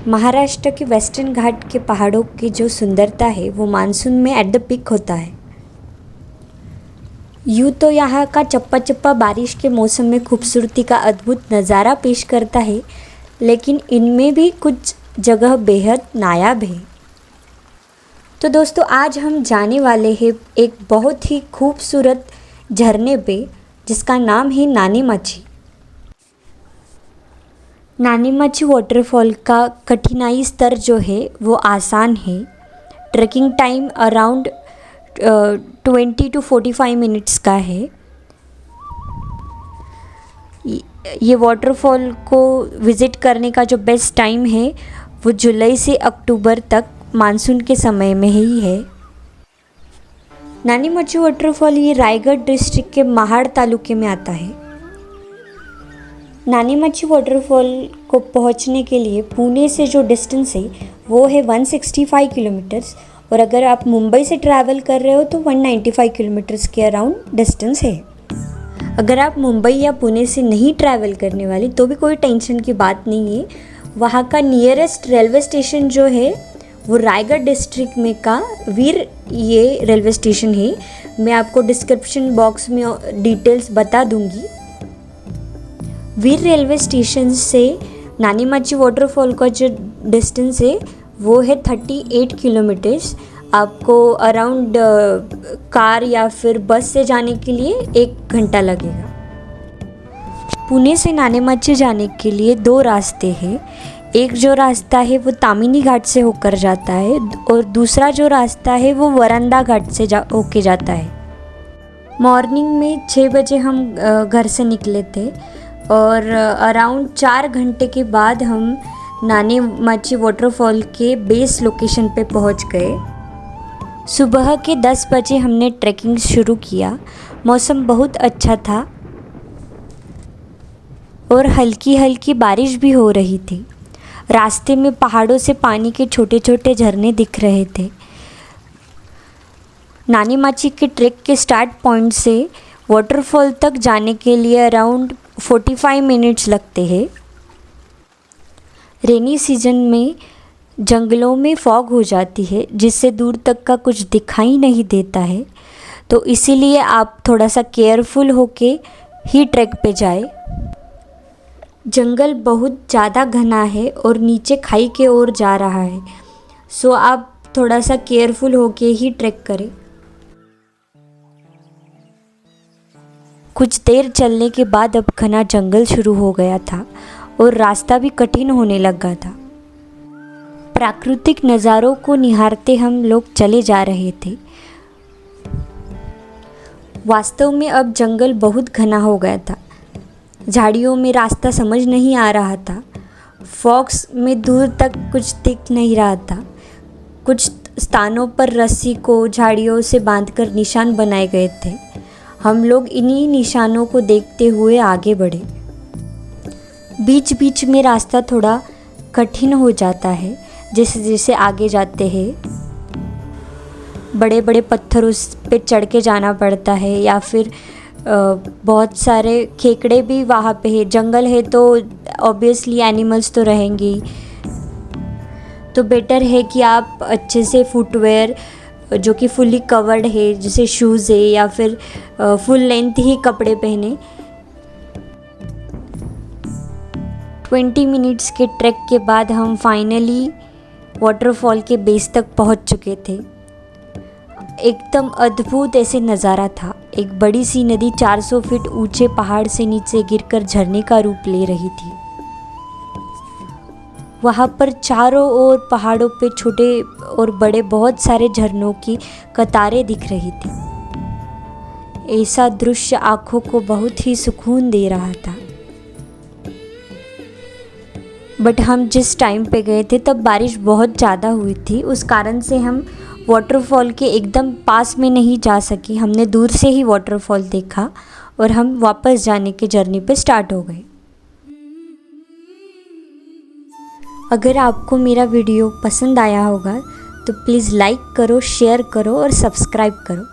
महाराष्ट्र के वेस्टर्न घाट के पहाड़ों की जो सुंदरता है वो मानसून में एट द पीक होता है। यूँ तो यहाँ का चप्पा चप्पा बारिश के मौसम में खूबसूरती का अद्भुत नज़ारा पेश करता है, लेकिन इनमें भी कुछ जगह बेहद नायाब है। तो दोस्तों, आज हम जाने वाले हैं एक बहुत ही खूबसूरत झरने पे जिसका नाम है नानीमाची। नानीमाची वाटरफॉल का कठिनाई स्तर जो है वो आसान है। Tracking time around 20 to 45 minutes का है। ये वाटरफॉल को विज़िट करने का जो बेस्ट टाइम है वो जुलाई से अक्टूबर तक मानसून के समय में ही है। नानीमाची वाटरफॉल ये रायगढ़ डिस्ट्रिक्ट के महाड़ तालुके में आता है। नानीमाची वाटरफॉल को पहुंचने के लिए पुणे से जो डिस्टेंस है वो है 165 किलोमीटर्स, और अगर आप मुंबई से ट्रैवल कर रहे हो तो 195 किलोमीटर्स के अराउंड डिस्टेंस है। अगर आप मुंबई या पुणे से नहीं ट्रैवल करने वाले तो भी कोई टेंशन की बात नहीं है। वहाँ का नियरेस्ट रेलवे स्टेशन जो है वो रायगढ़ डिस्ट्रिक्ट में का वीर ये रेलवे स्टेशन है। मैं आपको डिस्क्रिप्शन बॉक्स में डिटेल्स बता दूँगी। वीर रेलवे स्टेशन से नानीमाची वाटरफॉल का जो डिस्टेंस है वो है 38 किलोमीटर्स। आपको अराउंड कार या फिर बस से जाने के लिए 1 घंटा लगेगा। पुणे से नानीमाची जाने के लिए 2 रास्ते हैं। एक जो रास्ता है वो तामिनी घाट से होकर जाता है और दूसरा जो रास्ता है वो वरंदा घाट से होके जाता है। मॉर्निंग में 6 बजे हम घर से निकले थे और अराउंड 4 घंटे के बाद हम नानीमाची वाटरफॉल के बेस लोकेशन पे पहुंच गए। सुबह के 10 बजे हमने ट्रैकिंग शुरू किया। मौसम बहुत अच्छा था और हल्की हल्की बारिश भी हो रही थी। रास्ते में पहाड़ों से पानी के छोटे छोटे झरने दिख रहे थे। नानीमाची के ट्रैक के स्टार्ट पॉइंट से वाटरफॉल तक जाने के लिए अराउंड 45 मिनट्स लगते हैं। रेनी सीजन में जंगलों में फॉग हो जाती है जिससे दूर तक का कुछ दिखाई नहीं देता है, तो इसीलिए आप थोड़ा सा केयरफुल होके ही ट्रैक पे जाए। जंगल बहुत ज़्यादा घना है और नीचे खाई के ओर जा रहा है, सो आप थोड़ा सा केयरफुल होके ही ट्रैक करें। कुछ देर चलने के बाद अब घना जंगल शुरू हो गया था और रास्ता भी कठिन होने लगा था। प्राकृतिक नज़ारों को निहारते हम लोग चले जा रहे थे। वास्तव में अब जंगल बहुत घना हो गया था। झाड़ियों में रास्ता समझ नहीं आ रहा था। फॉग्स में दूर तक कुछ दिख नहीं रहा था। कुछ स्थानों पर रस्सी को झाड़ियों से बांधकर निशान बनाए गए थे। हम लोग इन्हीं निशानों को देखते हुए आगे बढ़े। बीच बीच में रास्ता थोड़ा कठिन हो जाता है जैसे जैसे आगे जाते हैं। बड़े बड़े पत्थरों पे चढ़ के जाना पड़ता है या फिर बहुत सारे खेकड़े भी वहाँ पे है। जंगल है तो ऑब्वियसली एनिमल्स तो रहेंगे ही, तो बेटर है कि आप अच्छे से फुटवेयर जो कि फुली कवर्ड है जैसे शूज़ है या फिर फुल लेंथ ही कपड़े पहने। 20 मिनट्स के ट्रैक के बाद हम फाइनली वाटरफॉल के बेस तक पहुंच चुके थे। एकदम अद्भुत ऐसे नज़ारा था। एक बड़ी सी नदी 400 फीट ऊंचे पहाड़ से नीचे गिरकर झरने का रूप ले रही थी। वहाँ पर चारों ओर पहाड़ों पे छोटे और बड़े बहुत सारे झरनों की कतारें दिख रही थी। ऐसा दृश्य आँखों को बहुत ही सुकून दे रहा था। बट हम जिस टाइम पे गए थे तब बारिश बहुत ज़्यादा हुई थी, उस कारण से हम वाटरफॉल के एकदम पास में नहीं जा सके। हमने दूर से ही वाटरफॉल देखा और हम वापस जाने के जर्नी पे स्टार्ट हो गए। अगर आपको मेरा वीडियो पसंद आया होगा तो प्लीज़ लाइक करो, शेयर करो और सब्सक्राइब करो।